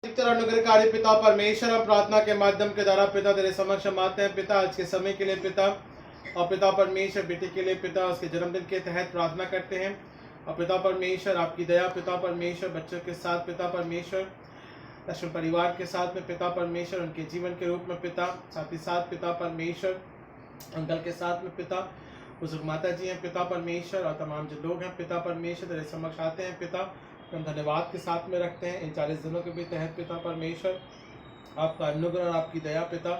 अधिकतर अनुग्रहकारी पिता परमेश्वर, हम प्रार्थना के माध्यम के द्वारा पिता तेरे समक्ष हम आते हैं पिता। आज के समय के लिए पिता, और पिता परमेश्वर बेटे के लिए पिता उसके जन्मदिन के तहत प्रार्थना करते हैं। और पिता परमेश्वर आपकी दया पिता परमेश्वर बच्चों के साथ पिता परमेश्वर लक्ष्मण परिवार के साथ में पिता परमेश्वर उनके जीवन के रूप में पिता, साथ ही साथ पिता परमेश्वर अंकल के साथ में पिता बुजुर्ग माता जी हैं पिता परमेश्वर, और तमाम जो लोग हैं पिता परमेश्वर तेरे समक्ष आते हैं पिता। हम धन्यवाद के साथ में रखते हैं इन 40 दिनों के भी तहत पिता परमेश्वर आपका अनुग्रह और आपकी दया पिता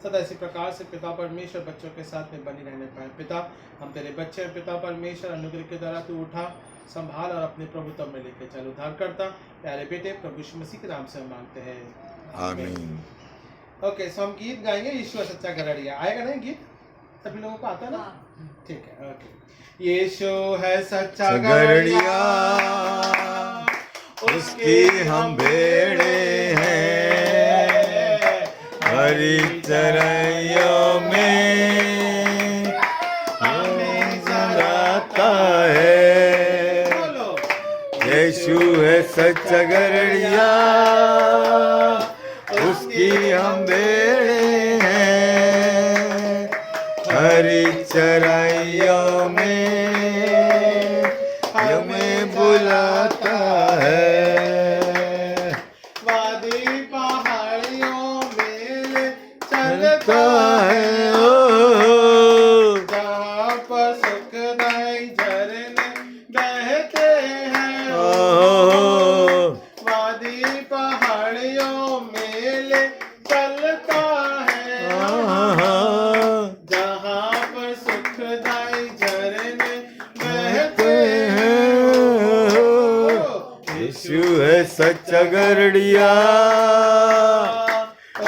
सदा इसी प्रकार से पिता परमेश्वर बच्चों के साथ में बनी रहने पाए पिता। हम तेरे बच्चे हैं पिता परमेश्वर, अनुग्रह के द्वारा तू उठा संभाल और अपने प्रभुत्व में लेके चल। उद्धार करता प्यारे बेटे प्रभु यीशु मसीह के नाम से हम मांगते हैं, आमीन। ओके, सो हम गीत गाएंगे यीशु है सच्चा गड़रिया। आएगा ना गीत? सभी लोगों को आता है ना? ठीक है, ओके। यीशु है सच्चा गड़रिया, उसकी हम भेड़े हैं, हरी चराइयों में हमें चराता है। यीशु है सच्चा गड़रिया, उसकी हम भेड़े हैं, हरी चराइयों में हमें बुलाता है। वादी पहाड़ियों में चलता है जहाँ पर सुखदाई झरने बहते हैं। वादी पहाड़ियों में ले चलता है जहाँ पर सुखदाई झरने बहते हैं। यीशु है सच्चा गड़रिया,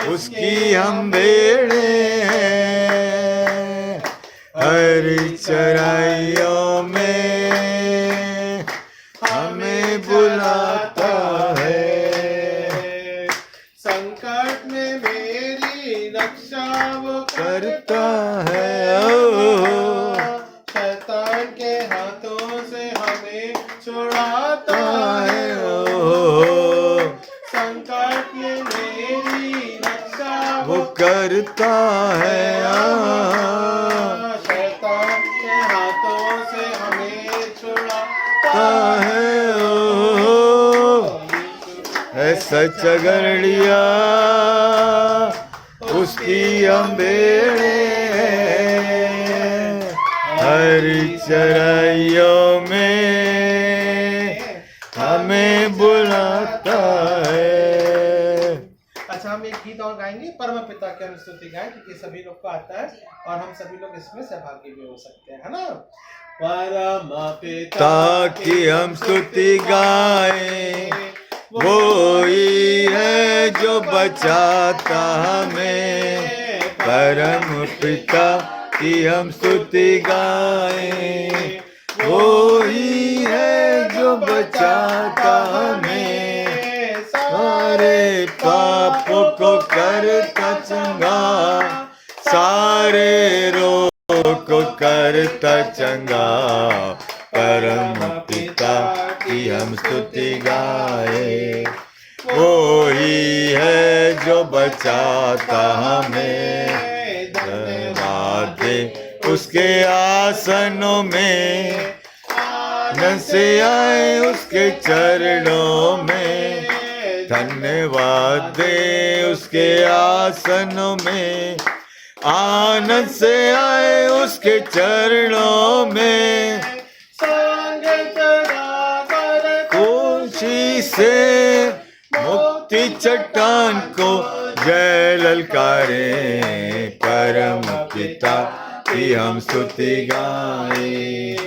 उसकी हम भेड़े हैं, हरी चराइयों में हमें बुलाता है। संकट में मेरी रक्षा वो करता है, शैतान के हाथों से हमें छुड़ाता है। संकट में मेरी रक्षा वो करता है, शैतान के हाथों से हमें छुड़ाता है। सच्चा गड़रिया, उसकी हम भेड़े हैं, हरी चराइयों में हमें बुलाता है। अच्छा, हम एक गीत और गाएंगे, परम पिता की हम स्तुति गाएं, क्योंकि सभी लोग को आता है और हम सभी लोग इसमें सहभागी भी हो सकते हैं, है ना? परम पिता ताकि हम स्तुति गाएं, वो ही है जो बचाता हमें। परम पिता की हम स्तुति गाएं, वो ही है जो बचाता हमें। सारे पापों को करता चंगा, सारे रोग को करता चंगा। परम पिता की हम स्तुति गाए, वो ही है जो बचाता हमें। धन्यवाद दे उसके आसनों में, आनंद से आए उसके चरणों में। धन्यवाद दे उसके आसनों में, आनंद से आए उसके चरणों में। खुशी से मुक्ति चट्टान को जय ललकारे। परम पिता की हम स्तुति गाएं,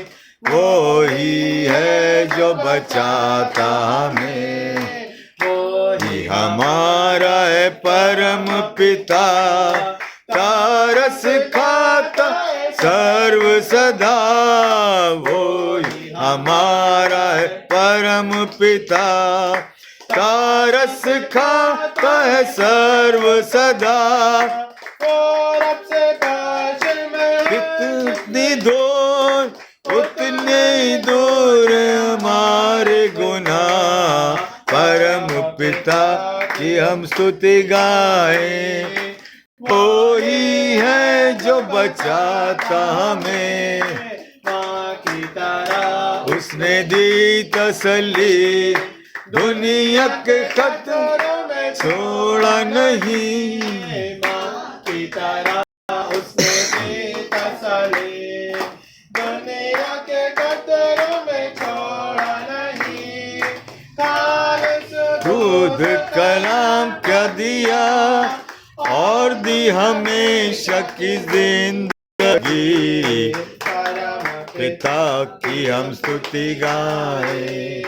वो ही है जो बचाता हमें। वो ही हमारा है परम पिता, तारस खाता सर्व सदा। वो ही हमारा है परम पिता, तारस खाता है सर्व सदा। और अब से काश में कितनी दूर उतने दूर हमारे गुनाह, परम पिता कि हम स्तुति गाए। वो ही है जो बचाता हमें, माँ की तरह उसने दी तसल्ली, दुनिया के खतरों में छोड़ा नहीं। माँ की तरह उसने दी तसल्ली, दुनिया के खतरों में छोड़ा नहीं। दूध कलाम क्या दिया और दी हमेशा की जिंदगी, पिता की हम स्तुति गाए।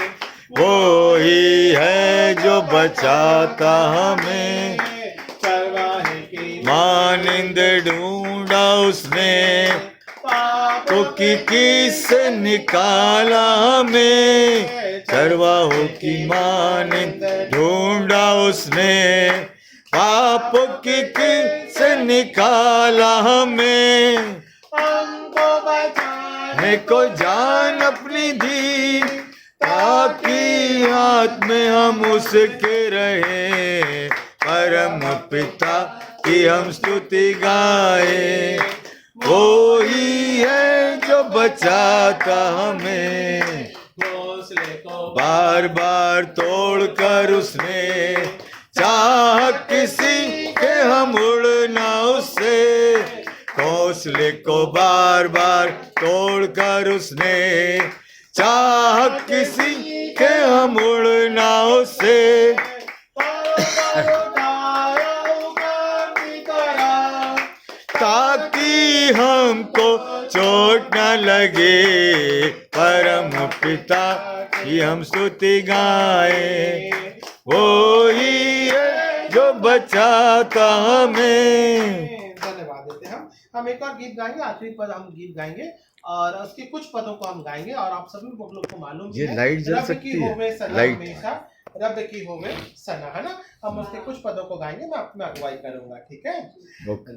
वो ही है जो बचाता हमें, मानिंद ढूंढा उसने, तो की किस निकाला हमें। चरवाहों की मानिंद ढूंढा उसने, पापों की किस निकाला हमें। हमको बचाने को जान अपनी दी, ताकि हाथ में हम उसके रहे। परम पिता की हम स्तुति गाए। वो ही है जो बचाता हमें, घोंसले को बार बार तोड़ कर उसने, चाह किसी के हम उड़ना उससे। घोंसले को बार बार तोड़ कर उसने, चाह किसी के हम उड़ना उससे। ताकि हमको चोट न लगे। परम पिता की हम स्तुति गाए। वो ही है जो बचाता हमें। धन्यवाद देते हैं हम एक और गीत गाएंगे, आखिरी पद हम गीत गाएंगे और उसके कुछ पदों को हम गाएंगे। और आप सभी लोग को मालूम ये है, लाइट जल रब सकती की है, होवे सना लाइट। हमेशा, रब की होवे सना, है ना। हम उसके कुछ पदों को गाएंगे, मैं अपना अगुवाई करूंगा, ठीक है।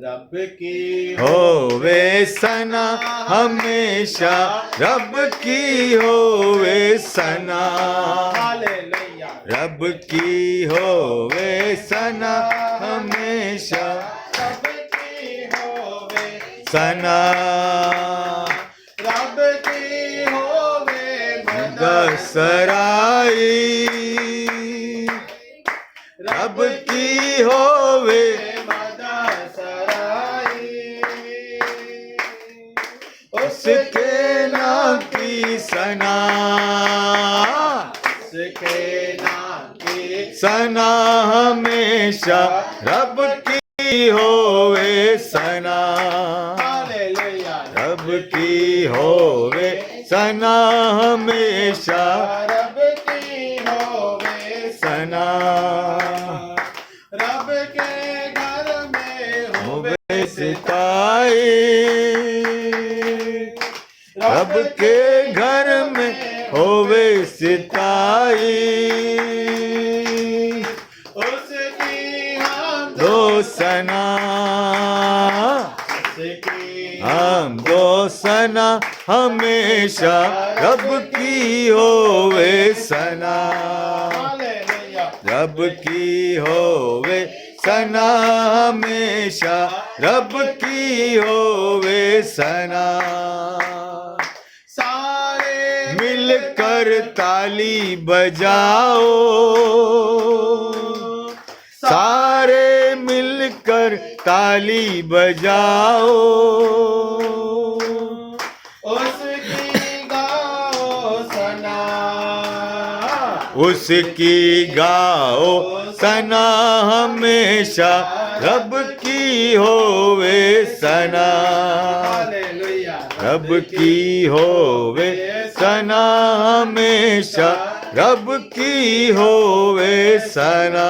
रब की होवे सना हमेशा, रब की होवे सना, हालेलुया। रब की होवे सना हमेशा, रब की होवे सना। रब की होवे दसराई, रब की होवे उसके नाम की सना, उसके नाम की सना हमेशा, रब की होवे सना, हालेलुया। रब की होवे सना हमेशा, रब की होवे सना। रब के घर में होवे सिताई, रब के घर में होवे सिताई, उसकी हम दो सना, उसकी हम दो सना हमेशा, रब की होवे सना, हालेलुया। रब की होवे सना हमेशा, रब की होवे सना। सारे मिलकर ताली बजाओ, सारे मिलकर ताली बजाओ, उसकी गाओ सना, उसकी गाओ सना हमेशा, रब की होवे सना, हालेलुया। रब की होवे सना हमेशा, रब की होवे सना।